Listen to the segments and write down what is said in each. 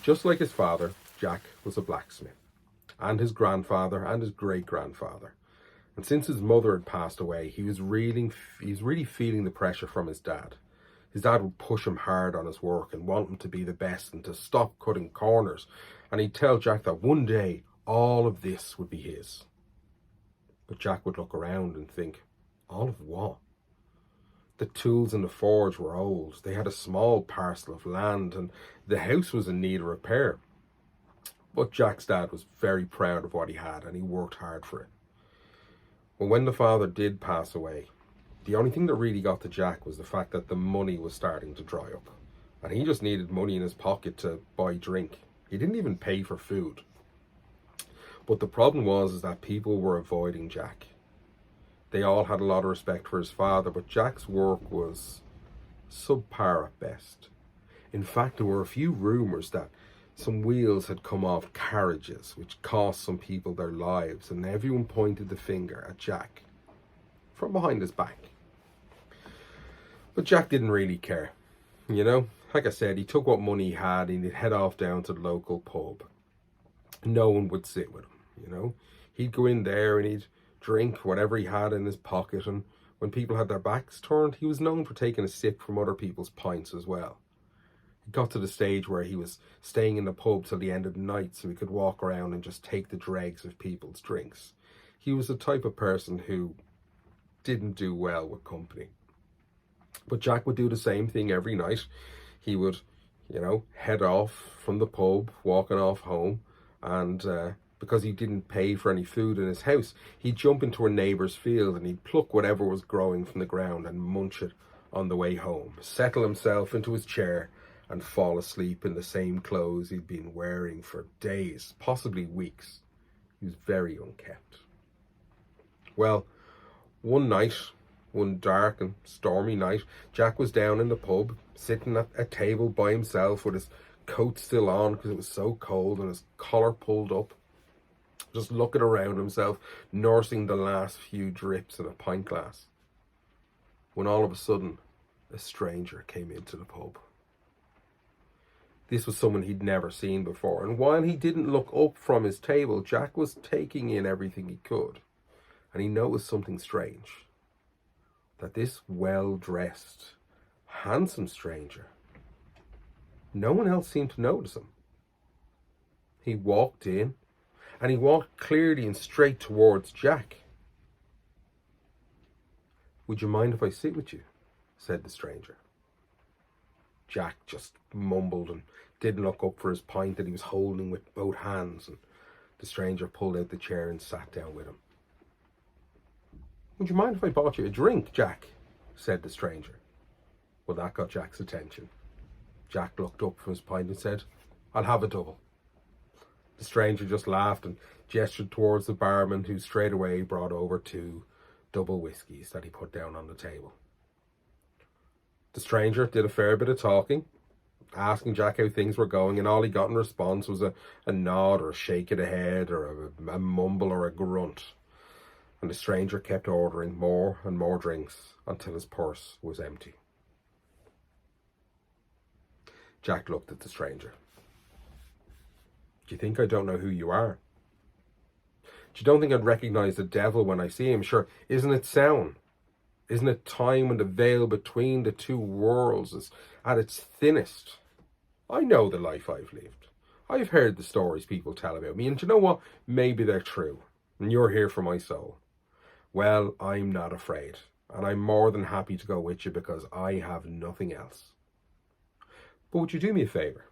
Just like his father, Jack was a blacksmith, and his grandfather and his great-grandfather. And since his mother had passed away, he was really feeling the pressure from his dad. His dad would push him hard on his work and want him to be the best and to stop cutting corners. And he'd tell Jack that one day all of this would be his. But Jack would look around and think, all of what? The tools in the forge were old. They had a small parcel of land and the house was in need of repair. But Jack's dad was very proud of what he had and he worked hard for it. But when the father did pass away, the only thing that really got to Jack was the fact that the money was starting to dry up. And he just needed money in his pocket to buy drink. He didn't even pay for food. But the problem was that people were avoiding Jack. They all had a lot of respect for his father, but Jack's work was subpar at best. In fact, there were a few rumours that some wheels had come off carriages, which cost some people their lives, and everyone pointed the finger at Jack from behind his back. But Jack didn't really care. Like I said, he took what money he had and he'd head off down to the local pub. No one would sit with him, He'd go in there and he'd drink whatever he had in his pocket, and when people had their backs turned, he was known for taking a sip from other people's pints as well. It got to the stage where he was staying in the pub till the end of the night so he could walk around and just take the dregs of people's drinks. He was the type of person who didn't do well with company. But Jack would do the same thing every night. He would, head off from the pub, walking off home, and because he didn't pay for any food in his house, he'd jump into a neighbour's field and he'd pluck whatever was growing from the ground and munch it on the way home, settle himself into his chair and fall asleep in the same clothes he'd been wearing for days, possibly weeks. He was very unkempt. Well, one dark and stormy night, Jack was down in the pub, sitting at a table by himself with his coat still on because it was so cold and his collar pulled up, just looking around himself, nursing the last few drips in a pint glass, when all of a sudden a stranger came into the pub. This was someone he'd never seen before, and while he didn't look up from his table, Jack was taking in everything he could, and he noticed something strange. That this well-dressed, handsome stranger, no one else seemed to notice him. He walked in, and he walked clearly and straight towards Jack. "Would you mind if I sit with you?" said the stranger. Jack just mumbled and didn't look up for his pint that he was holding with both hands, and the stranger pulled out the chair and sat down with him. "Would you mind if I bought you a drink, Jack?" said the stranger. Well, that got Jack's attention. Jack looked up from his pint and said, "I'll have a double." The stranger just laughed and gestured towards the barman, who straight away brought over 2 double whiskies that he put down on the table. The stranger did a fair bit of talking, asking Jack how things were going, and all he got in response was a nod or a shake of the head or a mumble or a grunt. And the stranger kept ordering more and more drinks until his purse was empty. Jack looked at the stranger. "Do you think I don't know who you are? Do you don't think I'd recognize the devil when I see him? Sure, isn't it sound? Isn't it time when the veil between the two worlds is at its thinnest? I know the life I've lived. I've heard the stories people tell about me, and do you know what? Maybe they're true, and you're here for my soul. Well, I'm not afraid, and I'm more than happy to go with you because I have nothing else. But would you do me a favour?"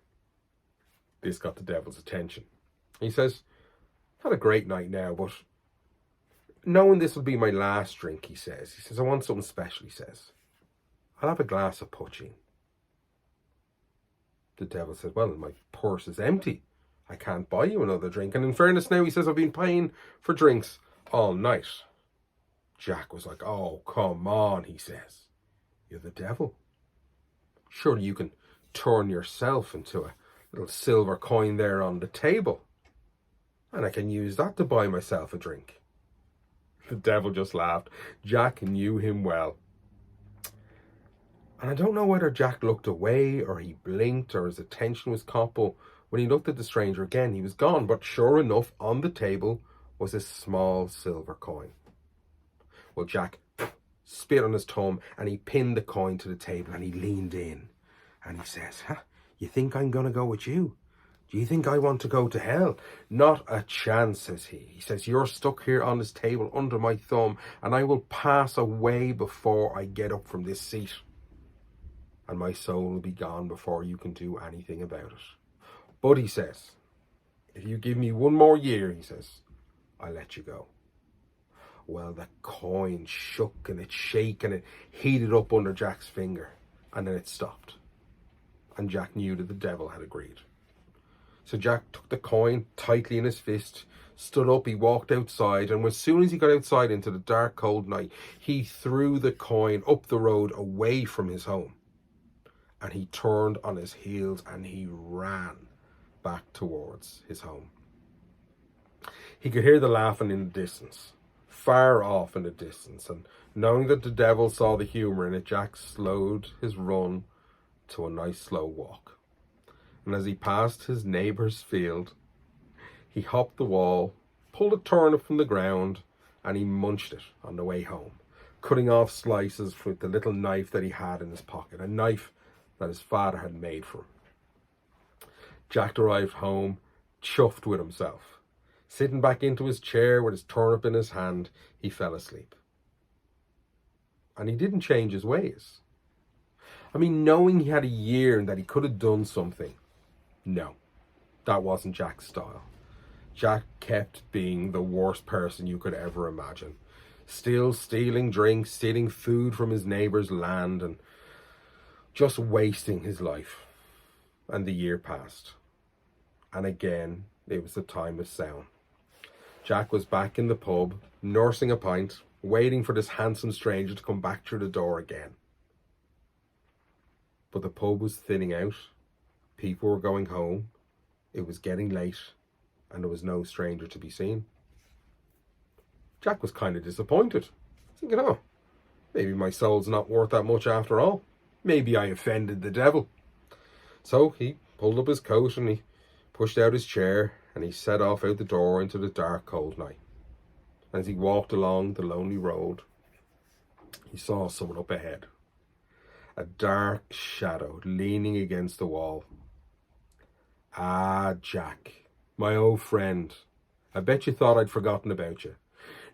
This got the devil's attention. He says, "I've had a great night now, but knowing this will be my last drink," he says, "I want something special," he says. "I'll have a glass of poaching." The devil said, "Well, my purse is empty. I can't buy you another drink. And in fairness now," he says, "I've been paying for drinks all night." Jack was like, "Oh, come on," he says. "You're the devil. Surely you can turn yourself into a little silver coin there on the table, and I can use that to buy myself a drink." The devil just laughed. Jack knew him well. And I don't know whether Jack looked away or he blinked or his attention was caught, but When he looked at the stranger again, he was gone, but sure enough, on the table was a small silver coin. Well, Jack spit on his thumb and he pinned the coin to the table and he leaned in and he says, you think I'm going to go with you? Do you think I want to go to hell? Not a chance, says he. He says, you're stuck here on this table under my thumb and I will pass away before I get up from this seat. And my soul will be gone before you can do anything about it. But he says, if you give me one more year, he says, I'll let you go. Well, the coin shook and it shook and it heated up under Jack's finger. And then it stopped. And Jack knew that the devil had agreed. So Jack took the coin tightly in his fist, stood up, he walked outside, and as soon as he got outside into the dark, cold night, he threw the coin up the road away from his home. And he turned on his heels and he ran back towards his home. He could hear the laughing in the distance, far off in the distance, and knowing that the devil saw the humour in it, Jack slowed his run to a nice slow walk. And as he passed his neighbour's field, he hopped the wall, pulled a turnip from the ground, and he munched it on the way home, cutting off slices with the little knife that he had in his pocket, a knife that his father had made for him. Jack arrived home, chuffed with himself. Sitting back into his chair with his turnip in his hand, he fell asleep. And he didn't change his ways. I mean, knowing he had a year and that he could have done something, no, that wasn't Jack's style. Jack kept being the worst person you could ever imagine. Still stealing drinks, stealing food from his neighbour's land, and just wasting his life. And the year passed. And again, it was the time of sound. Jack was back in the pub, nursing a pint, waiting for this handsome stranger to come back through the door again. But the pub was thinning out. People were going home. It was getting late, and there was no stranger to be seen. Jack was kind of disappointed, thinking, oh, maybe my soul's not worth that much after all. Maybe I offended the devil. So he pulled up his coat and he pushed out his chair and he set off out the door into the dark, cold night. As he walked along the lonely road, he saw someone up ahead. A dark shadow leaning against the wall. Ah, Jack, my old friend. I bet you thought I'd forgotten about you.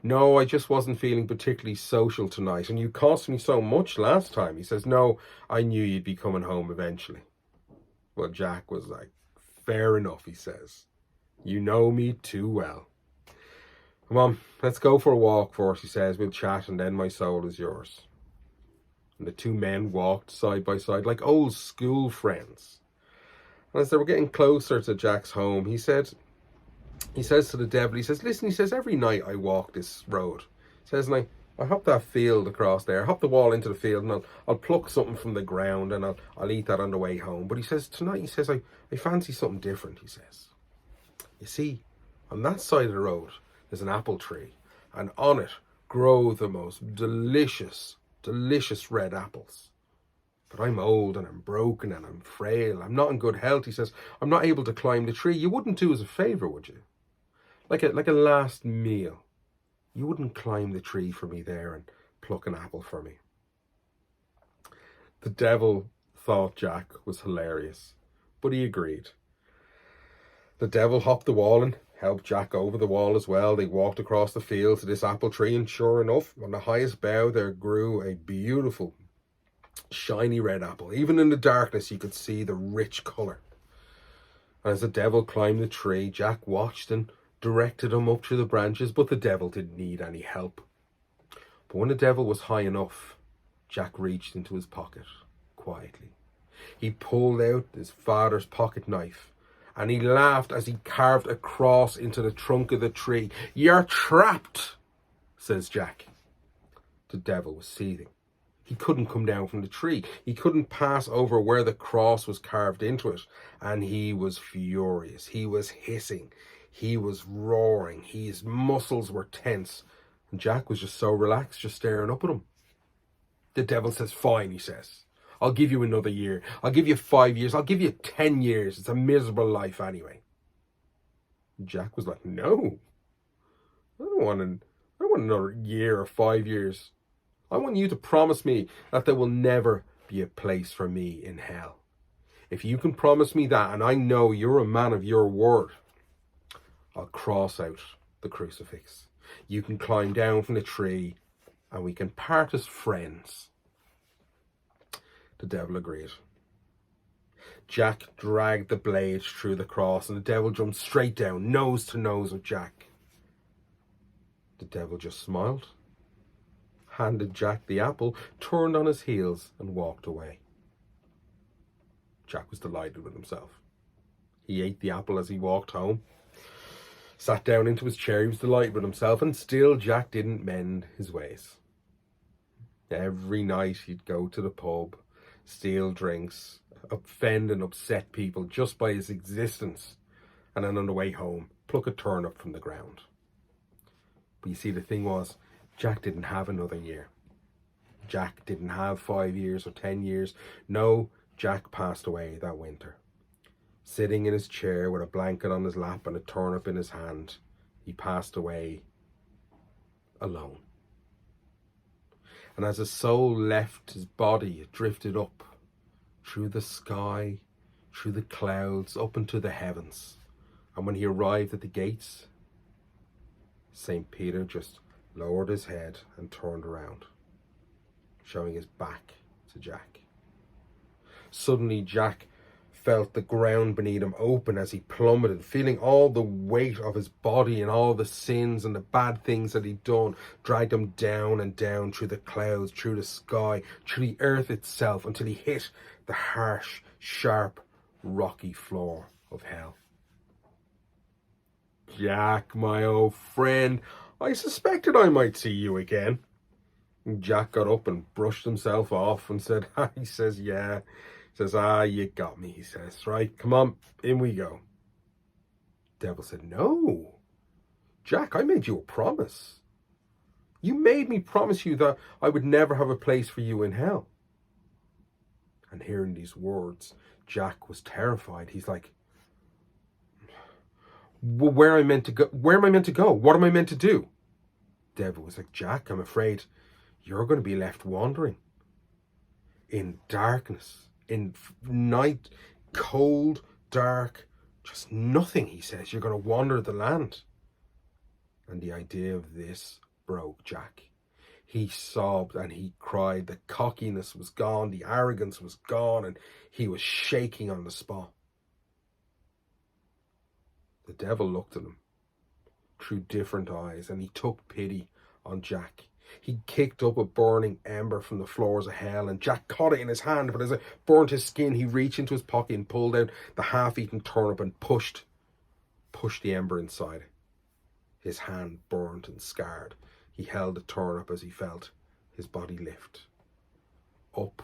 No, I just wasn't feeling particularly social tonight, and you cost me so much last time. He says, no, I knew you'd be coming home eventually. Well, Jack was like, fair enough, he says. You know me too well. Come on, let's go for a walk first, he says. We'll chat and then my soul is yours. And the two men walked side by side like old school friends. And as they were getting closer to Jack's home, he says to the devil, he says, listen, he says, every night I walk this road. He says, and I hop that field across there, hop the wall into the field, and I'll pluck something from the ground and I'll eat that on the way home. But he says, tonight, he says, I fancy something different, he says. You see, on that side of the road, there's an apple tree, and on it grow the most delicious red apples. But I'm old and I'm broken and I'm frail. I'm not in good health. He says, I'm not able to climb the tree. You wouldn't do us a favour, would you? Like a last meal. You wouldn't climb the tree for me there and pluck an apple for me. The devil thought Jack was hilarious, but he agreed. The devil hopped the wall and helped Jack over the wall as well. They walked across the field to this apple tree, and sure enough, on the highest bough there grew a beautiful, shiny red apple. Even in the darkness, you could see the rich colour. And as the devil climbed the tree, Jack watched and directed him up through the branches, but the devil didn't need any help. But when the devil was high enough, Jack reached into his pocket quietly. He pulled out his father's pocket knife, and he laughed as he carved a cross into the trunk of the tree. You're trapped, says Jack. The devil was seething. He couldn't come down from the tree. He couldn't pass over where the cross was carved into it. And he was furious. He was hissing. He was roaring. His muscles were tense. And Jack was just so relaxed, just staring up at him. The devil says, fine, he says. I'll give you another year. I'll give you 5 years. I'll give you 10 years. It's a miserable life anyway. Jack was like, no, I don't want another year or 5 years. I want you to promise me that there will never be a place for me in hell. If you can promise me that, and I know you're a man of your word, I'll cross out the crucifix. You can climb down from the tree and we can part as friends. The devil agreed. Jack dragged the blade through the cross and the devil jumped straight down, nose to nose with Jack. The devil just smiled, handed Jack the apple, turned on his heels and walked away. Jack was delighted with himself. He ate the apple as he walked home, sat down into his chair. He was delighted with himself, and still Jack didn't mend his ways. Every night he'd go to the pub, steal drinks, offend and upset people just by his existence, and then on the way home, pluck a turnip from the ground. But you see, the thing was, Jack didn't have another year. Jack didn't have 5 years or 10 years. No, Jack passed away that winter. Sitting in his chair with a blanket on his lap and a turnip in his hand, he passed away alone. And as his soul left his body, it drifted up through the sky, through the clouds, up into the heavens. And when he arrived at the gates, St. Peter just lowered his head and turned around, showing his back to Jack. Suddenly Jack felt the ground beneath him open as he plummeted, feeling all the weight of his body and all the sins and the bad things that he'd done dragged him down and down through the clouds, through the sky, through the earth itself, until he hit the harsh, sharp, rocky floor of hell. Jack, my old friend, I suspected I might see you again. Jack got up and brushed himself off and said, he says, yeah. He says, you got me, he says. Right, come on, in we go. Devil said, no. Jack, I made you a promise. You made me promise you that I would never have a place for you in hell. And hearing these words, Jack was terrified. He's like, well, where am I meant to go? Where am I meant to go? What am I meant to do? Devil was like, Jack, I'm afraid you're going to be left wandering in darkness, in night, cold, dark, just nothing, he says. You're going to wander the land. And the idea of this broke Jack. He sobbed and he cried. The cockiness was gone, the arrogance was gone, and he was shaking on the spot. The devil looked at him through different eyes and he took pity on Jack. He kicked up a burning ember from the floors of hell, and Jack caught it in his hand, but as it burnt his skin, he reached into his pocket and pulled out the half-eaten turnip and pushed the ember inside it. His hand burnt and scarred. He held the turnip as he felt his body lift. Up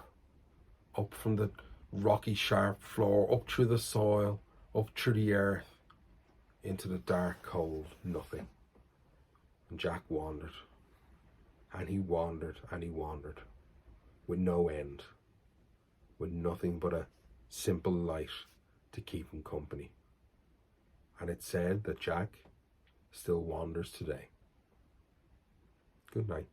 from the rocky, sharp floor, up through the soil, up through the earth, into the dark, cold nothing. And Jack wandered. And he wandered and he wandered, with no end, with nothing but a simple light to keep him company. And it's said that Jack still wanders today. Good night.